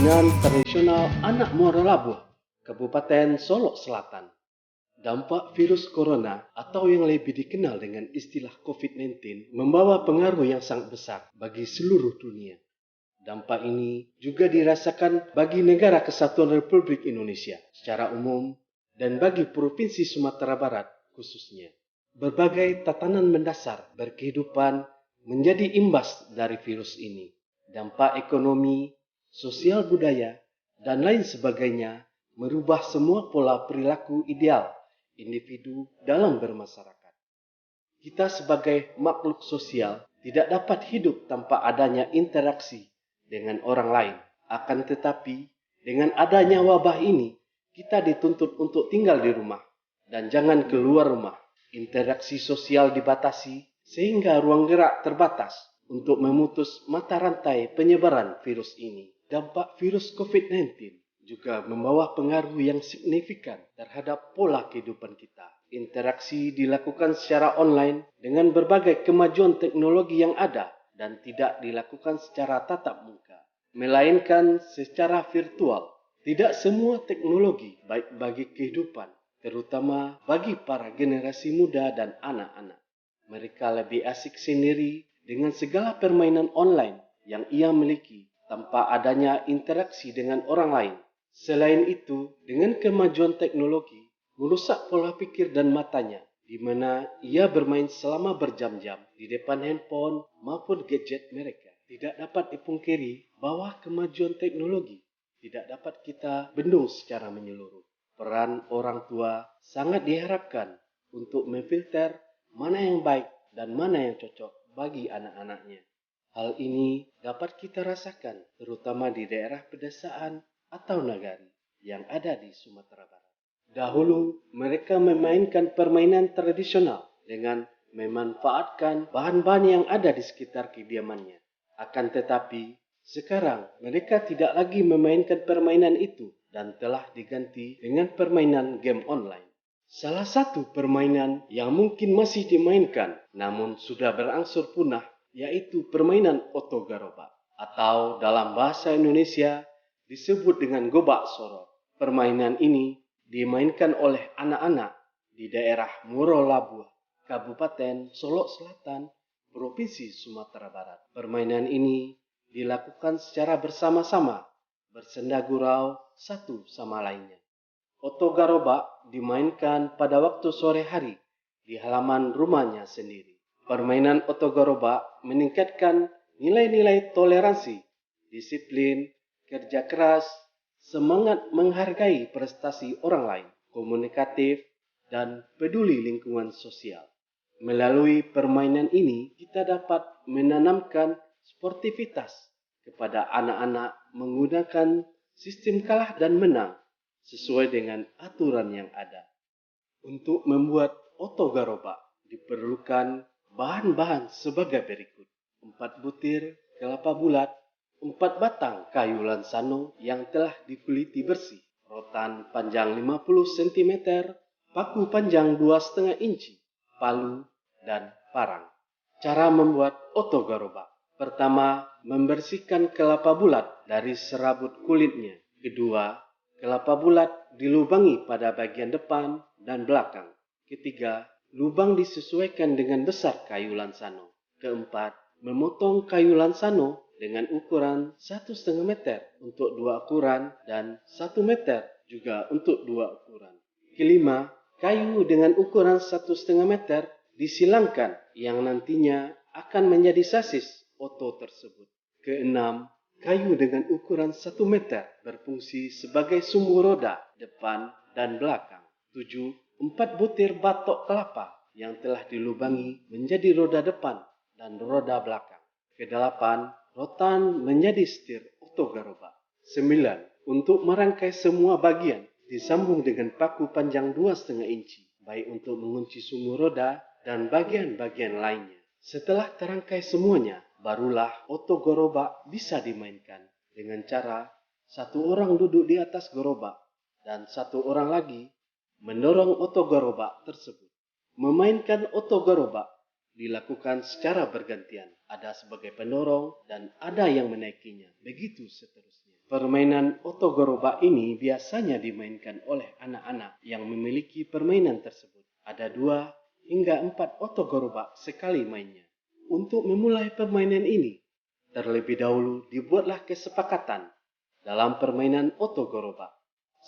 permainan tradisional anak Muara Labuh, Kabupaten Solok Selatan. Dampak virus corona atau yang lebih dikenal dengan istilah COVID-19 membawa pengaruh yang sangat besar bagi seluruh dunia. Dampak ini juga dirasakan bagi Negara Kesatuan Republik Indonesia secara umum dan bagi Provinsi Sumatera Barat khususnya. Berbagai tatanan mendasar berkehidupan menjadi imbas dari virus ini. Dampak ekonomi, sosial budaya, dan lain sebagainya merubah semua pola perilaku ideal individu dalam bermasyarakat. Kita sebagai makhluk sosial tidak dapat hidup tanpa adanya interaksi dengan orang lain. Akan tetapi, dengan adanya wabah ini, kita dituntut untuk tinggal di rumah dan jangan keluar rumah. Interaksi sosial dibatasi sehingga ruang gerak terbatas untuk memutus mata rantai penyebaran virus ini. Dampak virus COVID-19 juga membawa pengaruh yang signifikan terhadap pola kehidupan kita. Interaksi dilakukan secara online dengan berbagai kemajuan teknologi yang ada dan tidak dilakukan secara tatap muka, melainkan secara virtual. Tidak semua teknologi baik bagi kehidupan, terutama bagi para generasi muda dan anak-anak. Mereka lebih asik sendiri dengan segala permainan online yang ia miliki tanpa adanya interaksi dengan orang lain. Selain itu, dengan kemajuan teknologi merusak pola pikir dan matanya, di mana ia bermain selama berjam-jam di depan handphone maupun gadget mereka. Tidak dapat dipungkiri bahwa kemajuan teknologi tidak dapat kita bendung secara menyeluruh. Peran orang tua sangat diharapkan untuk memfilter mana yang baik dan mana yang cocok bagi anak-anaknya. Hal ini dapat kita rasakan terutama di daerah pedesaan atau nagari yang ada di Sumatera Barat. Dahulu, mereka memainkan permainan tradisional dengan memanfaatkan bahan-bahan yang ada di sekitar kediamannya. Akan tetapi, sekarang mereka tidak lagi memainkan permainan itu dan telah diganti dengan permainan game online. Salah satu permainan yang mungkin masih dimainkan namun sudah berangsur punah yaitu permainan otogaroba atau dalam bahasa Indonesia disebut dengan gobak sorot. Permainan ini dimainkan oleh anak-anak di daerah Muara Labuh, Kabupaten Solok Selatan, Provinsi Sumatera Barat. Permainan ini dilakukan secara bersama-sama, bersenda gurau satu sama lainnya. Otogaroba dimainkan pada waktu sore hari di halaman rumahnya sendiri. Permainan otogaroba meningkatkan nilai-nilai toleransi, disiplin, kerja keras, semangat menghargai prestasi orang lain, komunikatif, dan peduli lingkungan sosial. Melalui permainan ini, kita dapat menanamkan sportivitas kepada anak-anak menggunakan sistem kalah dan menang sesuai dengan aturan yang ada. Untuk membuat otogaroba diperlukan bahan-bahan sebagai berikut: 4 butir kelapa bulat, 4 batang kayu lansano yang telah dikuliti bersih, rotan panjang 50 cm, paku panjang 2,5 inci, palu, dan parang. Cara membuat otogaroba: pertama, membersihkan kelapa bulat dari serabut kulitnya. Kedua, kelapa bulat dilubangi pada bagian depan dan belakang. Ketiga, lubang disesuaikan dengan besar kayu lansano. Keempat, memotong kayu lansano dengan ukuran 1,5 meter untuk 2 ukuran dan 1 meter juga untuk 2 ukuran. Kelima, kayu dengan ukuran 1,5 meter disilangkan yang nantinya akan menjadi sasis oto tersebut. Keenam, kayu dengan ukuran 1 meter berfungsi sebagai sumbu roda depan dan belakang. 7. 4 butir batok kelapa yang telah dilubangi menjadi roda depan dan roda belakang. Kedelapan, rotan menjadi setir otogaroba. 9. Untuk merangkai semua bagian disambung dengan paku panjang 2,5 inci, baik untuk mengunci sumbu roda dan bagian-bagian lainnya. Setelah terangkai semuanya, barulah otogaroba bisa dimainkan dengan cara satu orang duduk di atas gerobak dan satu orang lagi mendorong otogaroba tersebut. Memainkan otogaroba dilakukan secara bergantian. Ada sebagai pendorong dan ada yang menaikinya. Begitu seterusnya. Permainan otogoroba ini biasanya dimainkan oleh anak-anak yang memiliki permainan tersebut. Ada 2 hingga 4 otogoroba sekali mainnya. Untuk memulai permainan ini, terlebih dahulu dibuatlah kesepakatan dalam permainan otogoroba.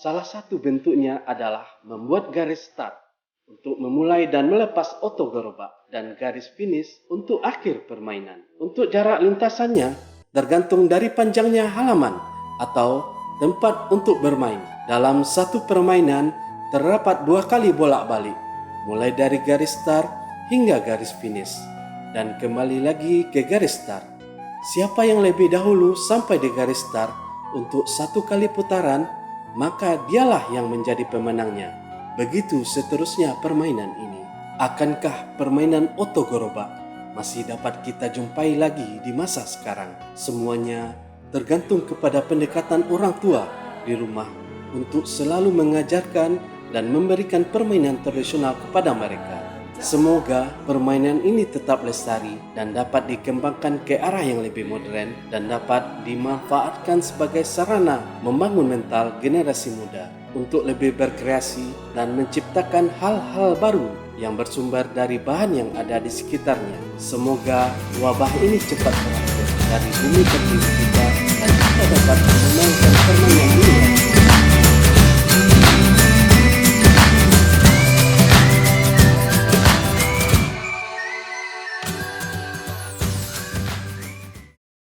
Salah satu bentuknya adalah membuat garis start untuk memulai dan melepas otogoroba dan garis finish untuk akhir permainan. Untuk jarak lintasannya tergantung dari panjangnya halaman atau tempat untuk bermain. Dalam satu permainan terdapat 2 kali bolak-balik, mulai dari garis start hingga garis finish dan kembali lagi ke garis start. Siapa yang lebih dahulu sampai di garis start untuk 1 kali putaran, maka dialah yang menjadi pemenangnya. Begitu seterusnya permainan ini. Akankah permainan otogoroba masih dapat kita jumpai lagi di masa sekarang? Semuanya tergantung kepada pendekatan orang tua di rumah untuk selalu mengajarkan dan memberikan permainan tradisional kepada mereka. Semoga permainan ini tetap lestari dan dapat dikembangkan ke arah yang lebih modern dan dapat dimanfaatkan sebagai sarana membangun mental generasi muda untuk lebih berkreasi dan menciptakan hal-hal baru yang bersumber dari bahan yang ada di sekitarnya. Semoga wabah ini cepat berakhir dari bumi tertiwi kita dan kita dapat memainkan permainan ini